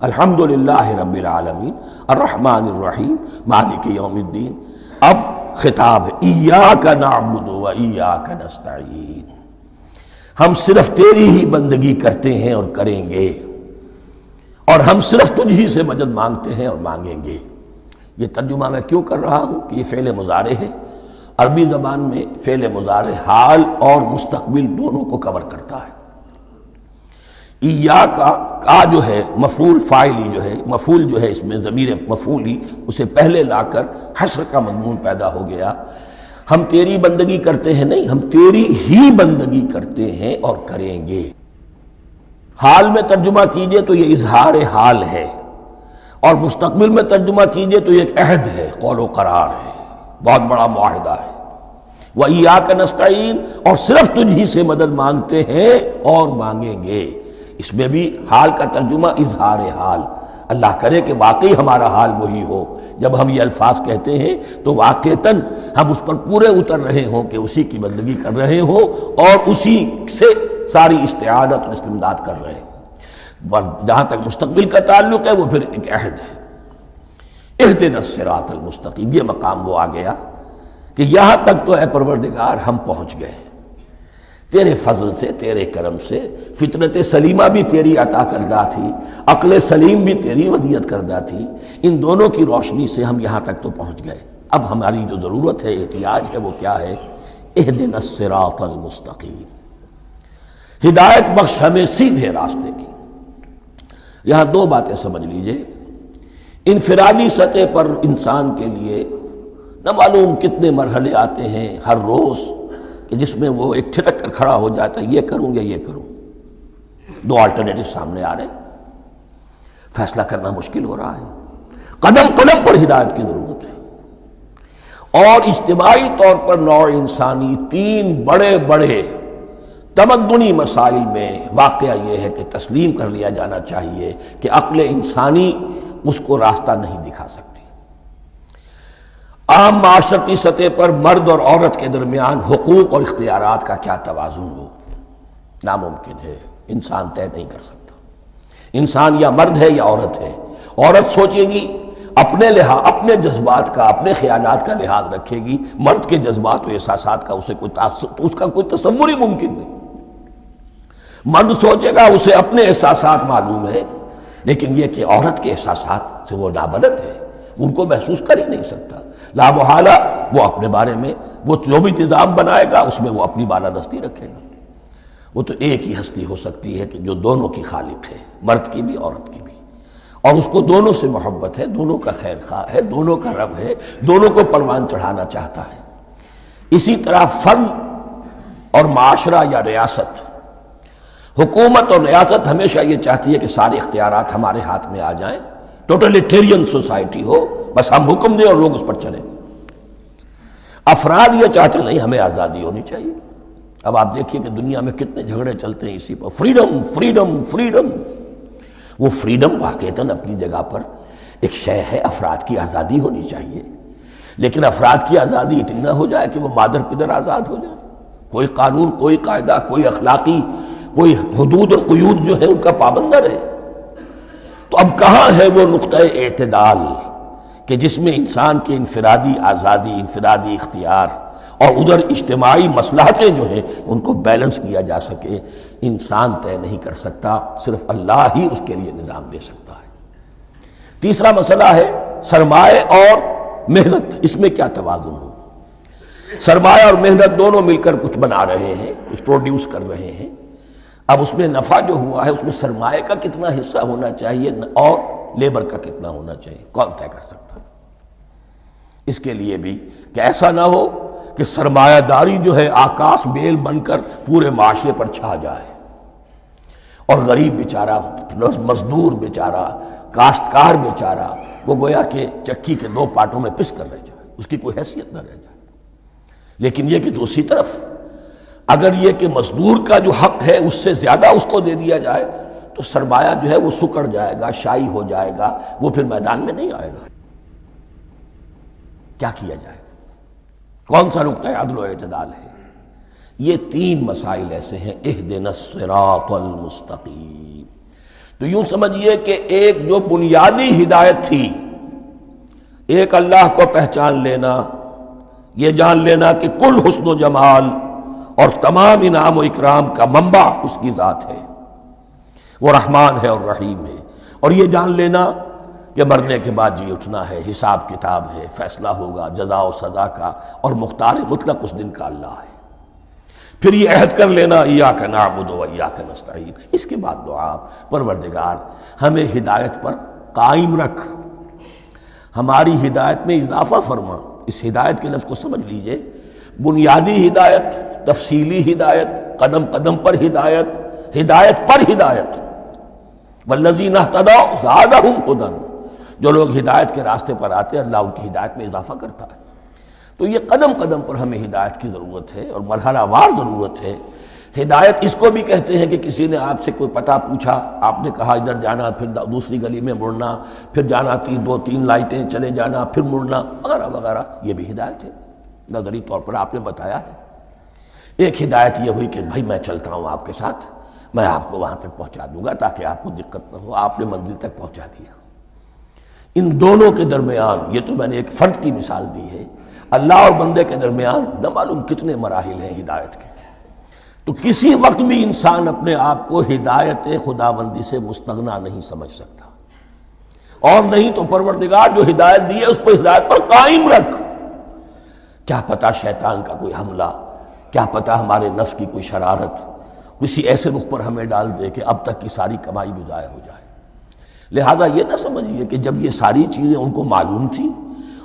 الحمدللہ رب العالمین الرحمن الرحیم مالک یوم الدین۔ اب خطاب ہے ایاک نعبد و ایاک نستعین، ہم صرف تیری ہی بندگی کرتے ہیں اور کریں گے، اور ہم صرف تجھ ہی سے مدد مانگتے ہیں اور مانگیں گے۔ یہ ترجمہ میں کیوں کر رہا ہوں کہ یہ فعل مضارع ہے۔ عربی زبان میں فعل مضارع حال اور مستقبل دونوں کو کور کرتا ہے۔ ایاک کا جو ہے مفعول فاعلی جو ہے، مفعول جو ہے اس میں ضمیر مفعولی اسے پہلے لا کر حشر کا مضمون پیدا ہو گیا۔ ہم تیری بندگی کرتے ہیں نہیں، ہم تیری ہی بندگی کرتے ہیں اور کریں گے۔ حال میں ترجمہ کیجئے تو یہ اظہار حال ہے، اور مستقبل میں ترجمہ کیجئے تو یہ ایک عہد ہے، قول و قرار ہے، بہت بڑا معاہدہ ہے۔ وَإِيَّاكَ نَسْتَعِينُ، اور صرف تجھ ہی سے مدد مانگتے ہیں اور مانگیں گے۔ اس میں بھی حال کا ترجمہ اظہار حال، اللہ کرے کہ واقعی ہمارا حال وہی ہو، جب ہم یہ الفاظ کہتے ہیں تو واقعتاً ہم اس پر پورے اتر رہے ہوں کہ اسی کی بندگی کر رہے ہوں اور اسی سے ساری استعانت اور استمداد کر رہے ہیں۔ جہاں تک مستقبل کا تعلق ہے وہ پھر ایک عہد ہے، اہدنا الصراط المستقیم۔ یہ مقام وہ آ گیا کہ یہاں تک تو اے پروردگار ہم پہنچ گئے، تیرے فضل سے، تیرے کرم سے۔ فطرت سلیمہ بھی تیری عطا کردہ تھی، عقل سلیم بھی تیری ودیعت کردہ تھی، ان دونوں کی روشنی سے ہم یہاں تک تو پہنچ گئے۔ اب ہماری جو ضرورت ہے، احتیاج ہے، وہ کیا ہے؟ اہدنا الصراط المستقیم، ہدایت بخش ہمیں سیدھے راستے کی۔ یہاں دو باتیں سمجھ لیجئے۔ انفرادی سطح پر انسان کے لیے نہ معلوم کتنے مرحلے آتے ہیں ہر روز کہ جس میں وہ ایک ٹھٹک کر کھڑا ہو جاتا ہے، یہ کروں یا یہ کروں۔ دو آلٹرنیٹو سامنے آ رہے ہیں، فیصلہ کرنا مشکل ہو رہا ہے، قدم قدم پر ہدایت کی ضرورت ہے۔ اور اجتماعی طور پر نوع انسانی تین بڑے بڑے تمدنی مسائل میں واقعہ یہ ہے کہ تسلیم کر لیا جانا چاہیے کہ عقل انسانی اس کو راستہ نہیں دکھا سکتی۔ عام معاشرتی سطح پر مرد اور عورت کے درمیان حقوق اور اختیارات کا کیا توازن ہو، ناممکن ہے، انسان طے نہیں کر سکتا۔ انسان یا مرد ہے یا عورت ہے۔ عورت سوچے گی اپنے لحاظ، اپنے جذبات کا، اپنے خیالات کا لحاظ رکھے گی، مرد کے جذبات و احساسات کا اس کا کوئی تصور ہی ممکن نہیں۔ مرد سوچے گا اسے اپنے احساسات معلوم ہے، لیکن یہ کہ عورت کے احساسات سے وہ نابلد ہے، ان کو محسوس کر ہی نہیں سکتا۔ لا محالہ وہ اپنے بارے میں وہ جو بھی نظام بنائے گا اس میں وہ اپنی بالادستی رکھے گا۔ وہ تو ایک ہی ہستی ہو سکتی ہے کہ جو دونوں کی خالق ہے، مرد کی بھی عورت کی بھی، اور اس کو دونوں سے محبت ہے، دونوں کا خیر خواہ ہے، دونوں کا رب ہے، دونوں کو پروان چڑھانا چاہتا ہے۔ اسی طرح فرد اور معاشرہ یا ریاست، حکومت اور ریاست ہمیشہ یہ چاہتی ہے کہ سارے اختیارات ہمارے ہاتھ میں آ جائیں، ٹوٹلیٹیرین سوسائٹی ہو، بس ہم حکم دیں اور لوگ اس پر چلیں۔ افراد یہ چاہتے نہیں، ہمیں آزادی ہونی چاہیے۔ اب آپ دیکھیے کہ دنیا میں کتنے جھگڑے چلتے ہیں اسی پر، فریڈم فریڈم فریڈم۔ وہ فریڈم واقعتاً اپنی جگہ پر ایک شے ہے، افراد کی آزادی ہونی چاہیے، لیکن افراد کی آزادی اتنی نہ ہو جائے کہ وہ مادر پدر آزاد ہو جائے، کوئی قانون، کوئی قاعدہ، کوئی اخلاقی کوئی حدود اور قیود جو ہے ان کا پابند نہ رہے۔ تو اب کہاں ہے وہ نقطہ اعتدال کہ جس میں انسان کی انفرادی آزادی، انفرادی اختیار اور ادھر اجتماعی مصلحتیں جو ہیں ان کو بیلنس کیا جا سکے؟ انسان طے نہیں کر سکتا، صرف اللہ ہی اس کے لیے نظام دے سکتا ہے۔ تیسرا مسئلہ ہے سرمایہ اور محنت، اس میں کیا توازن ہو؟ سرمایہ اور محنت دونوں مل کر کچھ بنا رہے ہیں، کچھ پروڈیوس کر رہے ہیں۔ اب اس میں نفع جو ہوا ہے اس میں سرمایہ کا کتنا حصہ ہونا چاہیے اور لیبر کا کتنا ہونا چاہیے، کون طے کر سکتا ہے؟ اس کے لیے بھی کہ ایسا نہ ہو کہ سرمایہ داری جو ہے آکاش بیل بن کر پورے معاشرے پر چھا جائے، اور غریب بیچارہ، مزدور بیچارہ، کاشتکار بیچارہ وہ گویا کہ چکی کے دو پارٹوں میں پس کر رہ جائے، اس کی کوئی حیثیت نہ رہ جائے۔ لیکن یہ کہ دوسری طرف اگر یہ کہ مزدور کا جو حق ہے اس سے زیادہ اس کو دے دیا جائے تو سرمایہ جو ہے وہ سکڑ جائے گا، شائی ہو جائے گا، وہ پھر میدان میں نہیں آئے گا۔ کیا کیا جائے؟ کون سا نقطہ عدل و اعتدال ہے؟ یہ تین مسائل ایسے ہیں، اہدنا الصراط المستقیم، تو یوں سمجھیے کہ ایک جو بنیادی ہدایت تھی، ایک اللہ کو پہچان لینا، یہ جان لینا کہ کل حسن و جمال اور تمام انعام و اکرام کا منبع اس کی ذات ہے، وہ رحمان ہے اور رحیم ہے، اور یہ جان لینا کہ مرنے کے بعد جی اٹھنا ہے، حساب کتاب ہے، فیصلہ ہوگا جزا و سزا کا، اور مختار مطلق اس دن کا اللہ ہے۔ پھر یہ عہد کر لینا ایاک نعبد و ایاک نستعین، اس کے بعد دعا، پروردگار ہمیں ہدایت پر قائم رکھ، ہماری ہدایت میں اضافہ فرما۔ اس ہدایت کے لفظ کو سمجھ لیجئے، بنیادی ہدایت، تفصیلی ہدایت، قدم قدم پر ہدایت، ہدایت پر ہدایت، والذین اہتدوا زادہم ھدی، جو لوگ ہدایت کے راستے پر آتے ہیں اللہ ان کی ہدایت میں اضافہ کرتا ہے۔ تو یہ قدم قدم پر ہمیں ہدایت کی ضرورت ہے اور مرحلہ وار ضرورت ہے۔ ہدایت اس کو بھی کہتے ہیں کہ کسی نے آپ سے کوئی پتہ پوچھا، آپ نے کہا ادھر جانا، پھر دوسری گلی میں مڑنا، پھر جانا دو تین لائٹیں چلے جانا، پھر مڑنا، وغیرہ وغیرہ، یہ بھی ہدایت ہے، نظری طور پر آپ نے بتایا ہے۔ ایک ہدایت یہ ہوئی کہ بھائی میں چلتا ہوں آپ کے ساتھ، میں آپ کو وہاں تک پہنچا دوں گا تاکہ آپ کو دقت نہ ہو، آپ نے منزل تک پہنچا دیا۔ ان دونوں کے درمیان، یہ تو میں نے ایک فرد کی مثال دی ہے، اللہ اور بندے کے درمیان نہ معلوم کتنے مراحل ہیں ہدایت کے۔ تو کسی وقت بھی انسان اپنے آپ کو ہدایت خداوندی سے مستغنا نہیں سمجھ سکتا، اور نہیں تو پروردگار جو ہدایت دی ہے اس کو ہدایت پر قائم رکھ۔ کیا پتہ شیطان کا کوئی حملہ، کیا پتہ ہمارے نفس کی کوئی شرارت کسی ایسے رخ پر ہمیں ڈال دے کہ اب تک کی ساری کمائی بھی ضائع ہو جائے۔ لہذا یہ نہ سمجھیے کہ جب یہ ساری چیزیں ان کو معلوم تھیں،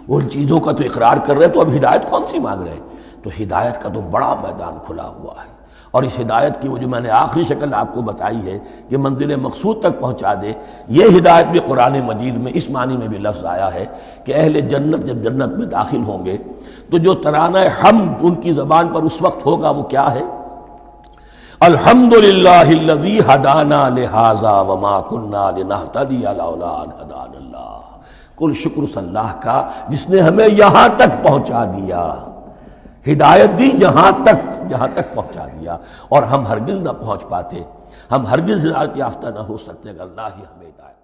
وہ ان چیزوں کا تو اقرار کر رہے تو اب ہدایت کون سی مانگ رہے ہیں؟ تو ہدایت کا تو بڑا میدان کھلا ہوا ہے، اور اس ہدایت کی وہ جو میں نے آخری شکل آپ کو بتائی ہے کہ منزل مقصود تک پہنچا دے، یہ ہدایت بھی قرآن مجید میں اس معنی میں بھی لفظ آیا ہے کہ اہل جنت جب جنت میں داخل ہوں گے تو جو ترانہ حمد ان کی زبان پر اس وقت ہوگا وہ کیا ہے؟ الحمدللہ الذی ہدانا لہذا وما کنا لنہتدی لولا ان ہدانا اللہ، کل شکر اس اللہ کا جس نے ہمیں یہاں تک پہنچا دیا، ہدایت دی یہاں تک پہنچا دیا، اور ہم ہرگز نہ پہنچ پاتے، ہم ہرگز ہدایت یافتہ نہ ہو سکتے اگر اللہ ہی ہمیں ہدایت